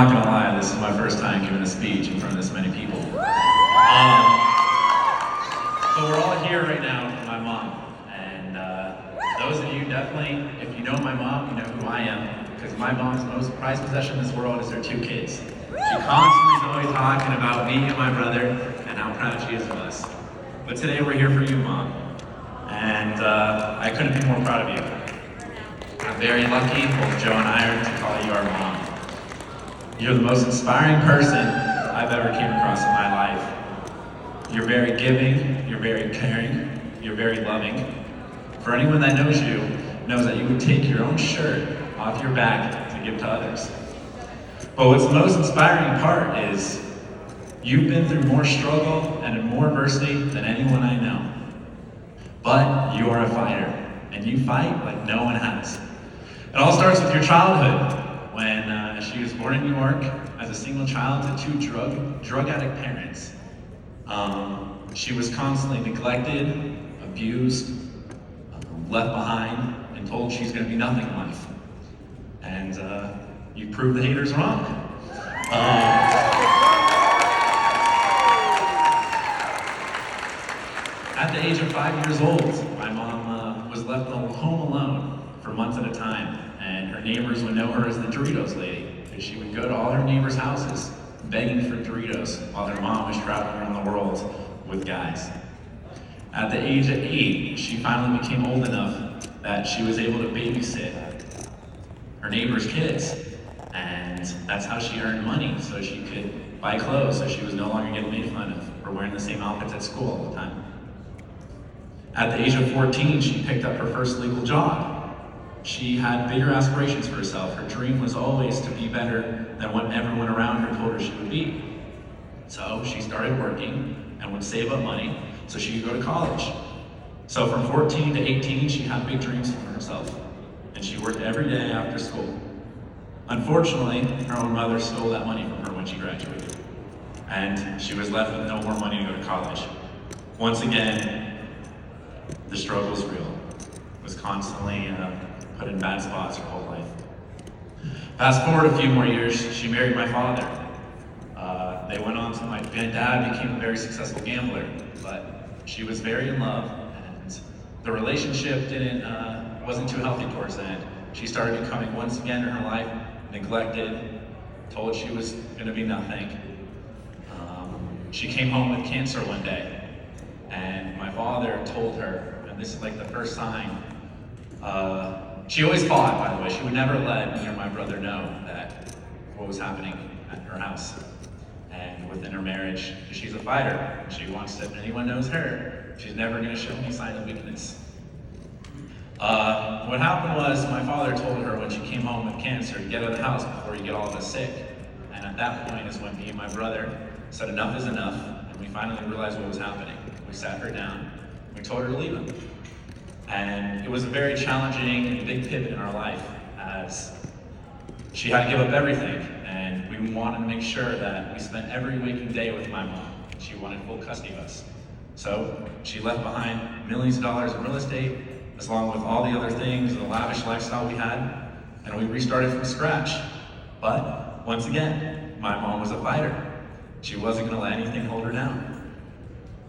not gonna lie, this is my first time giving a speech in front of this many people. But we're all here right now for my mom. And those of you definitely, if you know my mom, you know who I am. Because my mom's most prized possession in this world is her 2 kids. She constantly is always talking about me and my brother and how proud she is of us. But today we're here for you, Mom. And I couldn't be more proud of you. I'm very lucky, both Joe and I, to call you our mom. You're the most inspiring person I've ever came across in my life. You're very giving, you're very caring, you're very loving. For anyone that knows you, knows that you would take your own shirt off your back to give to others. But what's the most inspiring part is you've been through more struggle and more adversity than anyone I know. But you are a fighter, and you fight like no one has. It all starts with your childhood, when she was born in New York as a single child to 2 drug addict parents. She was constantly neglected, abused, left behind, and told she's gonna be nothing in life. And you proved the haters wrong. At the age of 5 years old, my mom was left home alone for months at a time, and her neighbors would know her as the Doritos lady, because she would go to all her neighbors' houses begging for Doritos while their mom was traveling around the world with guys. At the age of 8, she finally became old enough that she was able to babysit her neighbors' kids, and that's how she earned money, so she could buy clothes, so she was no longer getting made fun of for wearing the same outfits at school all the time. At the age of 14, she picked up her first legal job. She had bigger aspirations for herself. Her dream was always to be better than what everyone around her told her she would be. So she started working and would save up money so she could go to college. So from 14 to 18, she had big dreams for herself, and she worked every day after school. Unfortunately, her own mother stole that money from her when she graduated, and she was left with no more money to go to college. Once again, the struggle was real. It was constantly put in bad spots her whole life. Fast forward a few more years, she married my father. They went on to, my dad became a very successful gambler, but she was very in love, and the relationship wasn't too healthy towards the end. She started becoming, once again in her life, neglected, told she was gonna be nothing. She came home with cancer one day, and my father told her, and this is like the first sign, she always fought, by the way. She would never let me or my brother know that what was happening at her house and within her marriage. She's a fighter. She wants to, if anyone knows her, she's never gonna show any sign of weakness. What happened was my father told her when she came home with cancer to get out of the house before you get all of us sick. And at that point is when me and my brother said enough is enough, and we finally realized what was happening. We sat her down, we told her to leave him. And it was a very challenging and big pivot in our life, as she had to give up everything, and we wanted to make sure that we spent every waking day with my mom. She wanted full custody of us. So she left behind millions of dollars in real estate, along with all the other things, the lavish lifestyle we had, and we restarted from scratch. But once again, my mom was a fighter. She wasn't gonna let anything hold her down.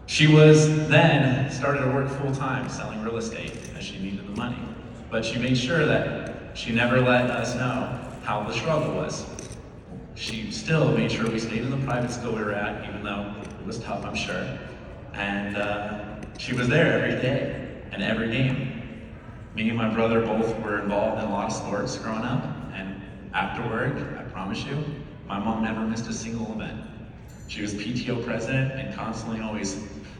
She was then started to work full time selling real estate as she needed the money. But she made sure that she never let us know how the struggle was. She still made sure we stayed in the private school we were at, even though it was tough, I'm sure. And she was there every day and every game. Me and my brother both were involved in a lot of sports growing up, and afterward, I promise you, my mom never missed a single event. She was PTO president and constantly always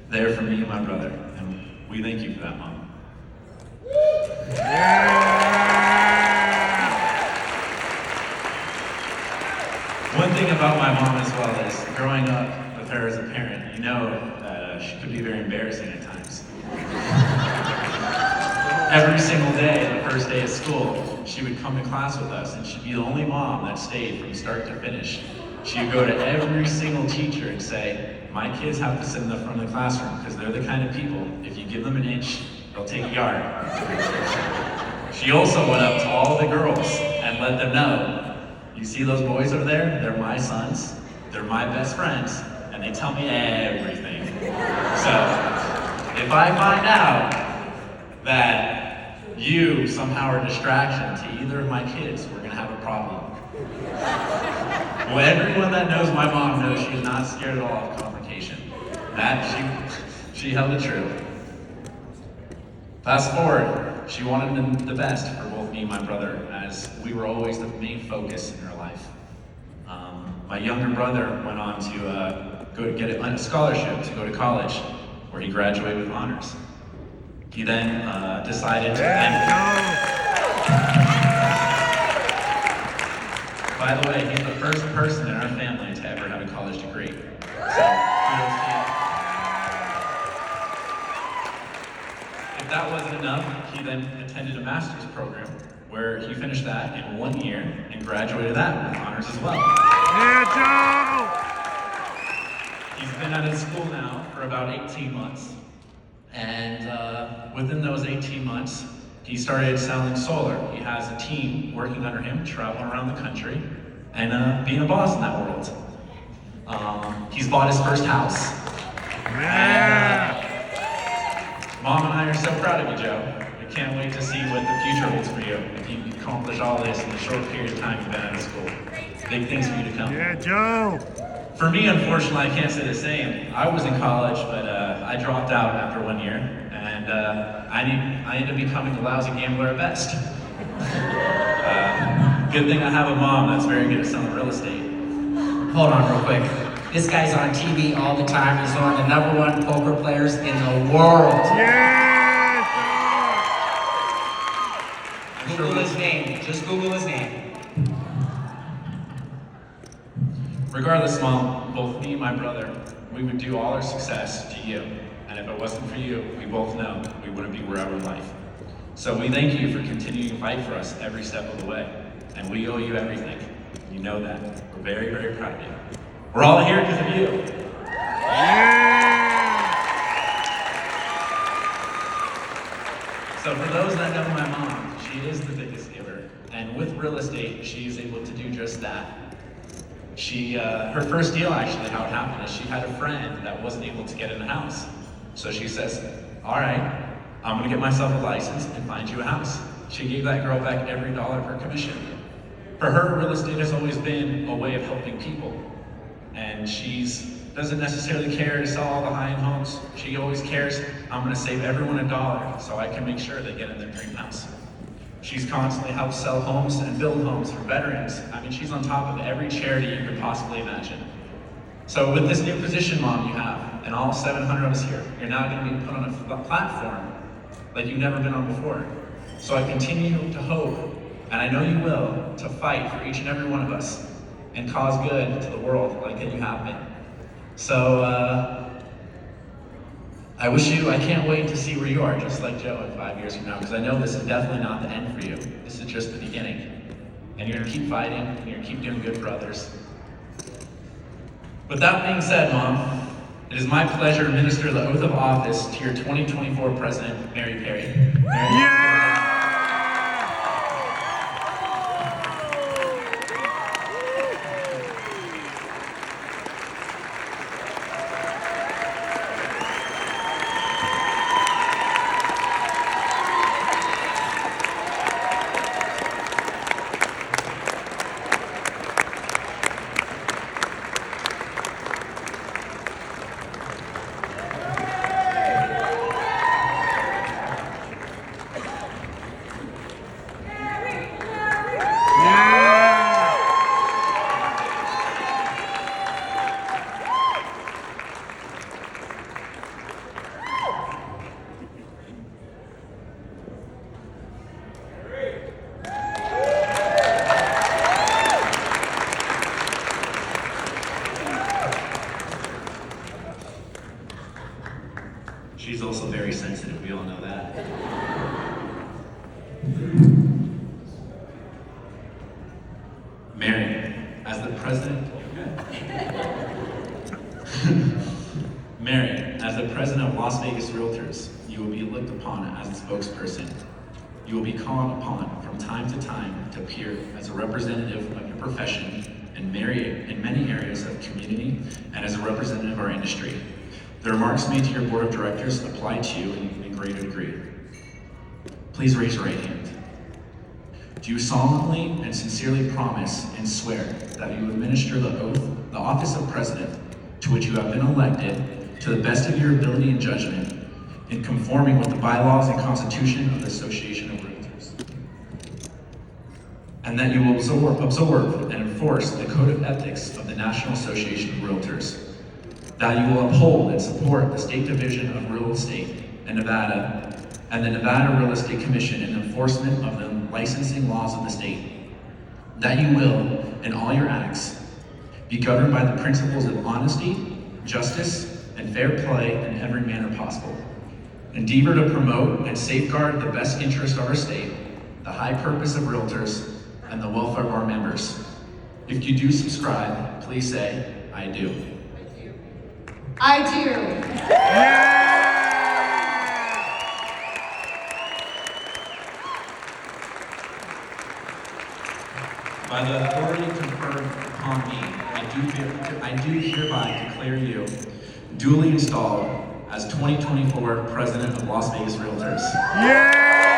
there for me and my brother, and we thank you for that, Mom. Yeah. One thing about my mom as well is, growing up with her as a parent, you know that she could be very embarrassing at times. Every single day, the first day of school, she would come to class with us, and she'd be the only mom that stayed from start to finish. She would go to every single teacher and say, my kids have to sit in the front of the classroom because they're the kind of people, if you give them an inch, they'll take a yard. She also went up to all the girls and let them know, You see those boys over there? They're my sons. They're my best friends, and they tell me everything. So, if I find out that you somehow are a distraction to either of my kids, we're gonna have a problem. Well, everyone that knows my mom knows she's not scared at all of confrontation. That, she held it true. Fast forward, she wanted the best for both me and my brother, as we were always the main focus in her life. My younger brother went on to go to get a scholarship to go to college, where he graduated with honors. He then decided to By the way, he's the first person in our family to ever have a college degree. So, kudos to you. If that wasn't enough, he then attended a master's program where he finished that in 1 year and graduated that with honors as well. Yeah, Joe! He's been at his school now for about 18 months. And within those 18 months, he started selling solar. He has a team working under him, traveling around the country, and being a boss in that world. He's bought his first house. Yeah. And, Mom and I are so proud of you, Joe. We can't wait to see what the future holds for you if you accomplish all this in the short period of time you've been out of school. Big things for you to come. Yeah, Joe! For me, unfortunately, I can't say the same. I was in college, but I dropped out after 1 year, and I ended up becoming a lousy gambler at best. Good thing I have a mom that's very good at selling real estate. Hold on real quick. This guy's on TV all the time. He's one of the #1 poker players in the world. Yeah, Google his name. Just Google his name. Regardless, Mom, both me and my brother, we would do all our success to you. And if it wasn't for you, we both know we wouldn't be where we are in life. So we thank you for continuing to fight for us every step of the way. And we owe you everything. You know that. We're very, very proud of you. We're all here because of you. Yeah! So for those that know my mom, she is the biggest giver. And with real estate, she is able to do just that. Her first deal actually, how it happened is she had a friend that wasn't able to get in a house. So she says, all right, I'm gonna get myself a license and find you a house. She gave that girl back every dollar of her commission. For her, real estate has always been a way of helping people. And she doesn't necessarily care to sell all the high-end homes. She always cares, I'm gonna save everyone $1 so I can make sure they get in their dream house. She's constantly helped sell homes and build homes for veterans. I mean, she's on top of every charity you could possibly imagine. So with this new position, Mom, you have, and all 700 of us here, you're now gonna be put on a platform like you've never been on before. So I continue to hope, and I know you will, to fight for each and every one of us and cause good to the world like that you have been. So I can't wait to see where you are, just like Joe in 5 years from now, because I know this is definitely not the end for you. This is just the beginning. And you're gonna keep fighting, and you're gonna keep doing good for others. With that being said, Mom, it is my pleasure to administer the oath of office to your 2024 President, Merri Perry. Merri, Yeah! She's also very sensitive, we all know that. Merri, as the president, Merri, as the president of Las Vegas Realtors, you will be looked upon as a spokesperson. you will be called upon from time to time to appear as a representative of your profession in many areas of community and as a representative of our industry. The remarks made to your board of directors apply to you in greater degree. Please raise your right hand. Do you solemnly and sincerely promise and swear that you will administer the oath, the office of president, to which you have been elected, to the best of your ability and judgment, in conforming with the bylaws and constitution of the Association of Realtors? And that you will observe and enforce the Code of Ethics of the National Association of Realtors. That you will uphold and support the State Division of Real Estate in Nevada and the Nevada Real Estate Commission in enforcement of the licensing laws of the state. That you will, in all your acts, be governed by the principles of honesty, justice, and fair play in every manner possible. Endeavor to promote and safeguard the best interest of our state, the high purpose of realtors, and the welfare of our members. If you do subscribe, please say, I do. I do. Yeah! By the authority conferred upon me, I do hereby declare you duly installed as 2024 President of Las Vegas Realtors. Yeah!